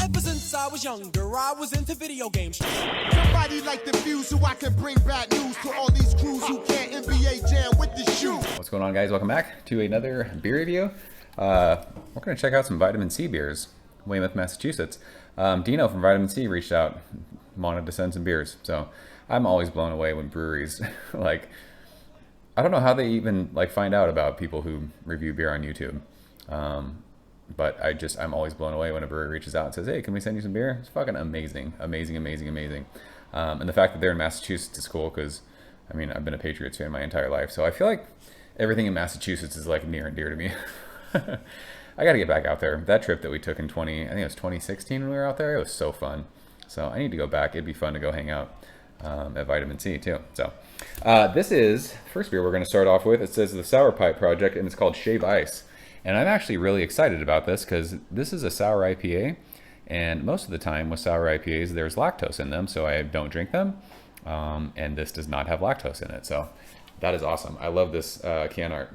Ever since I was younger, I was into video games. Somebody like the views so I can bring bad news to all these crews who can't NBA jam with the shoe. What's going on, guys? Welcome back to another beer review. We're going to check out some vitamin C beers, Weymouth, Massachusetts. Dino from Vitamin C reached out, wanted to send some beers. So I'm always blown away when breweries, like, I don't know how they even like find out about people who review beer on YouTube. But I'm always blown away when a brewery reaches out and says, hey, can we send you some beer? It's fucking amazing, amazing, amazing, amazing. And the fact that they're in Massachusetts is cool because, I mean, I've been a Patriots fan my entire life. So I feel like everything in Massachusetts is like near and dear to me. I got to get back out there. That trip that we took in I think it was 2016 when we were out there, it was so fun. So I need to go back. It'd be fun to go hang out at Vitamin C too. So this is the first beer we're going to start off with. It says the Sour Pipe Project, and it's called Shave Ice. And I'm actually really excited about this because this is a sour IPA, and most of the time with sour IPAs there's lactose in them, so I don't drink them. And this does not have lactose in it, so that is awesome. I love this can art.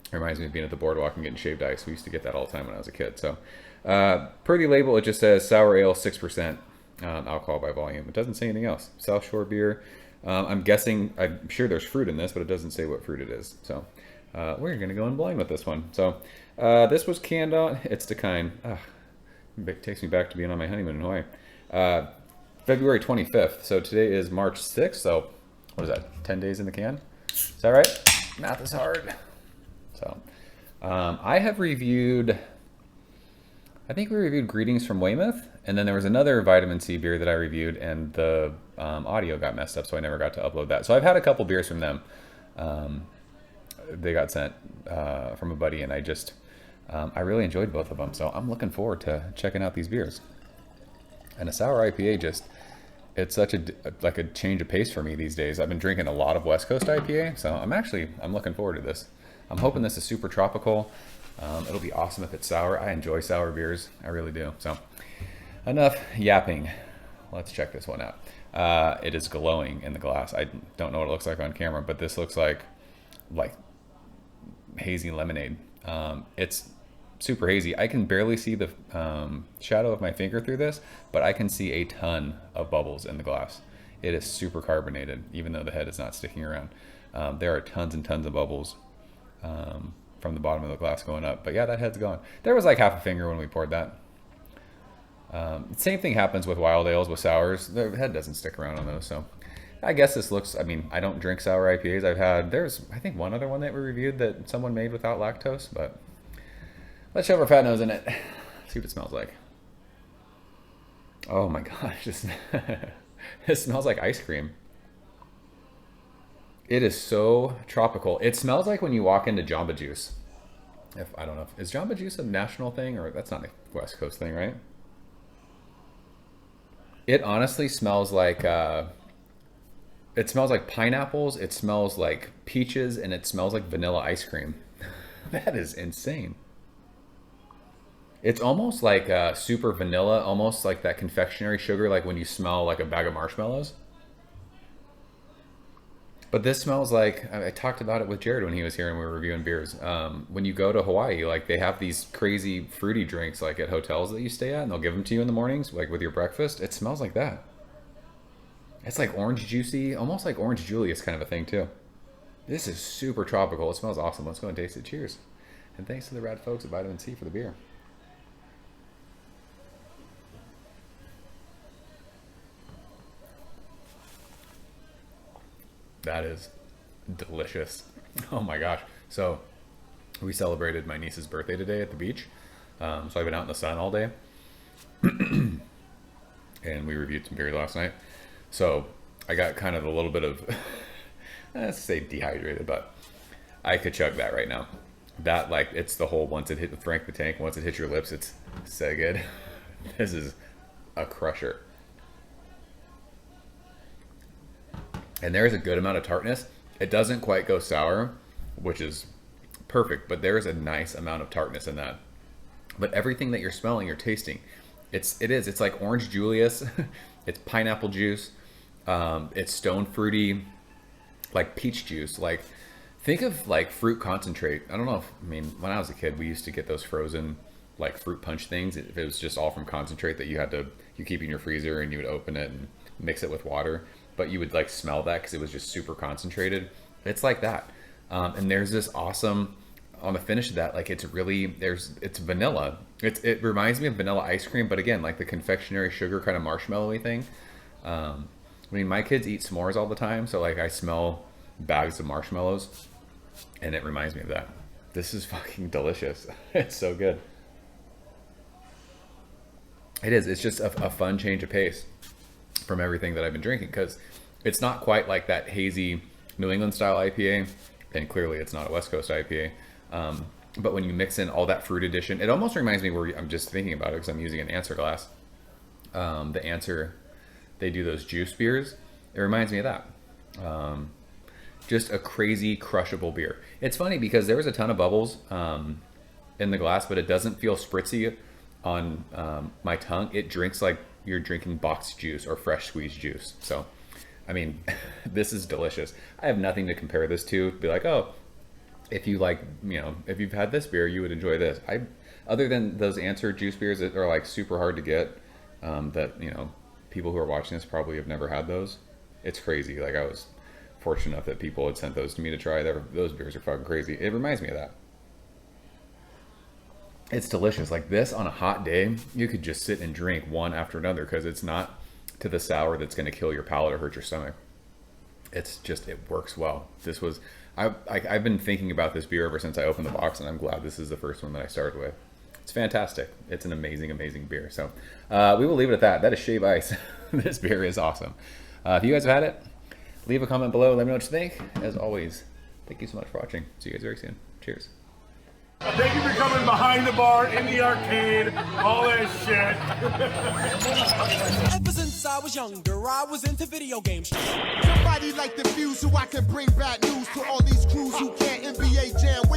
It reminds me of being at the boardwalk and getting shaved ice. We used to get that all the time when I was a kid. So per the label, it just says sour ale, 6% alcohol by volume. It doesn't say anything else. South Shore beer. I'm sure there's fruit in this, but it doesn't say what fruit it is. So we're going to go in blind with this one. So this was canned on. It's the kind. It takes me back to being on my honeymoon in Hawaii. February 25th. So today is March 6th. So what is that? 10 days in the can? Is that right? Math is hard. So I have reviewed, I think we reviewed Greetings from Weymouth, and then there was another vitamin C beer that I reviewed, and the audio got messed up, so I never got to upload that. So I've had a couple beers from them. They got sent from a buddy, and I really enjoyed both of them. So I'm looking forward to checking out these beers. And a sour IPA it's such a change of pace for me these days. I've been drinking a lot of West Coast IPA, so I'm looking forward to this. I'm hoping this is super tropical. It'll be awesome if it's sour. I enjoy sour beers. I really do. So enough yapping. Let's check this one out. It is glowing in the glass. I don't know what it looks like on camera, but this looks like hazy lemonade. It's super hazy. I can barely see the shadow of my finger through this, but I can see a ton of bubbles in the glass. It is super carbonated, even though the head is not sticking around. There are tons and tons of bubbles from the bottom of the glass going up. But yeah, that head's gone. There was like half a finger when we poured that. Same thing happens with wild ales with sours. The head doesn't stick around on those. So I guess this looks, I mean, I don't drink sour IPAs. There's I think one other one that we reviewed that someone made without lactose, but let's shove our fat nose in it. See what it smells like. Oh my gosh, it smells like ice cream. It is so tropical. It smells like when you walk into Jamba Juice. I don't know, is Jamba Juice a national thing, or that's not a West Coast thing, right? It honestly smells like pineapples. It smells like peaches, and it smells like vanilla ice cream. That is insane. It's almost like super vanilla, almost like that confectionery sugar, like when you smell like a bag of marshmallows. But this smells like, I talked about it with Jared when he was here and we were reviewing beers. When you go to Hawaii, like they have these crazy fruity drinks like at hotels that you stay at, and they'll give them to you in the mornings, like with your breakfast. It smells like that. It's like orange juicy, almost like orange Julius kind of a thing too. This is super tropical. It smells awesome. Let's go and taste it. Cheers. And thanks to the rad folks at Vitamin C for the beer. That is delicious. Oh my gosh. So we celebrated my niece's birthday today at the beach. So I've been out in the sun all day. And we reviewed some beer last night. So I got kind of a little bit of, let's say dehydrated, but I could chug that right now. That, like, it's the whole, once it hit Frank the Tank, once it hits your lips, it's so good. This is a crusher. And there is a good amount of tartness. It doesn't quite go sour, which is perfect, but there is a nice amount of tartness in that. But everything that you're smelling, you're tasting. It's like orange Julius. It's pineapple juice. It's stone fruity, like peach juice. Like, think of like fruit concentrate. I don't know if, I mean, when I was a kid, we used to get those frozen like fruit punch things, if it was just all from concentrate that you keep in your freezer and you would open it and mix it with water, but you would like smell that because it was just super concentrated. It's like that. And there's this awesome, on the finish of that, like it's vanilla. It reminds me of vanilla ice cream, but again, like the confectionery sugar kind of marshmallowy thing. I mean, my kids eat s'mores all the time, so like I smell bags of marshmallows and it reminds me of that. This is fucking delicious. It's so good. It is. It's just a fun change of pace from everything that I've been drinking, because it's not quite like that hazy New England style IPA, and clearly it's not a West Coast IPA. But when you mix in all that fruit addition, it almost reminds me, where I'm just thinking about it because I'm using an Answer glass. The Answer, they do those juice beers. It reminds me of that. Just a crazy crushable beer. It's funny because there was a ton of bubbles in the glass, but it doesn't feel spritzy on my tongue. It drinks like you're drinking boxed juice or fresh squeezed juice. So, I mean, this is delicious. I have nothing to compare this to. Be like, oh, if you like, if you've had this beer, you would enjoy this. Other than those Answer juice beers that are like super hard to get, that, people who are watching this probably have never had those. It's crazy. Like, I was fortunate enough that people had sent those to me to try. Those beers are fucking crazy. It reminds me of that. It's delicious. Like this on a hot day, you could just sit and drink one after another, because it's not to the sour that's going to kill your palate or hurt your stomach. It's just, it works well. This was, I've been thinking about this beer ever since I opened the box, and I'm glad this is the first one that I started with. It's fantastic. It's an amazing, amazing beer. So we will leave it at that. That is Shave Ice. This beer is awesome. If you guys have had it, leave a comment below. Let me know what you think. As always, thank you so much for watching. See you guys very soon. Cheers. Thank you for coming behind the bar, in the arcade, all that shit. Ever since I was younger, I was into video games. Somebody like the Fuse, so I can bring bad news to all these crews who can't NBA jam